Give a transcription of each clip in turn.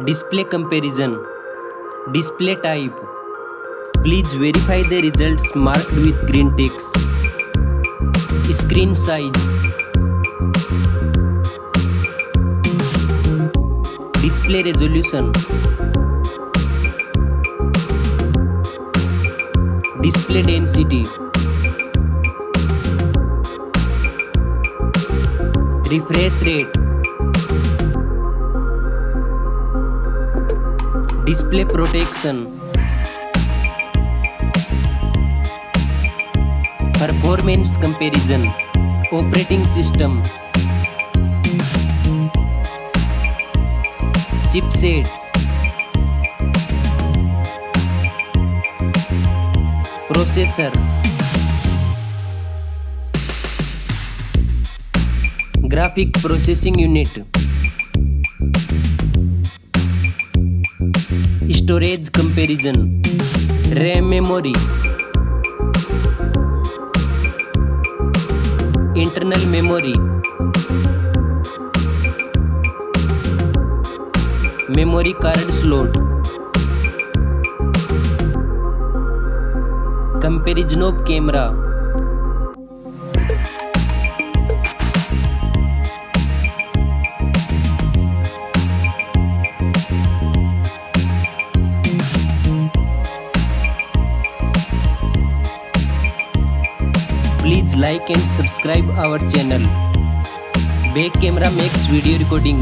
Display comparison. Display type. Please verify the results marked with green ticks. Screen size. Display resolution. Display density. Refresh rate. Display protection. Performance comparison. Operating system. Chipset. Processor. Graphic processing unit. Storage comparison. RAM memory. Internal memory. Memory card slot. Comparison of camera. Please like and subscribe our channel. Back camera makes video recording.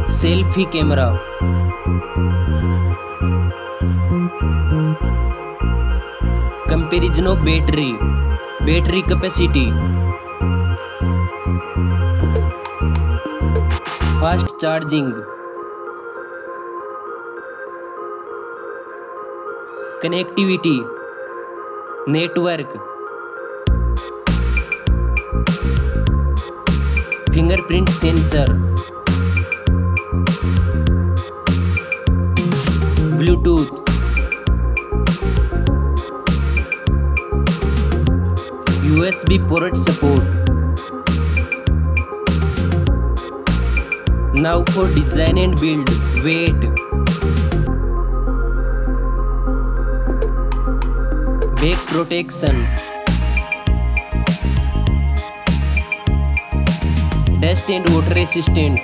Selfie camera. Comparison of battery. Battery capacity. Fast charging. Connectivity. Network. Fingerprint sensor. Bluetooth. USB port support. Now for design and build. Weight. Back protection. Dust and water resistant.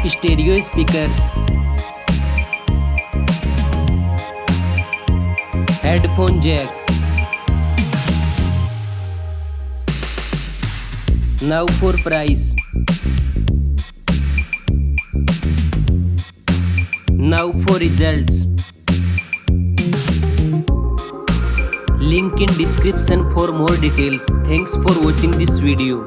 Stereo speakers. Headphone jack. Now for price. Now for results. Link in description for more details. Thanks for watching this video.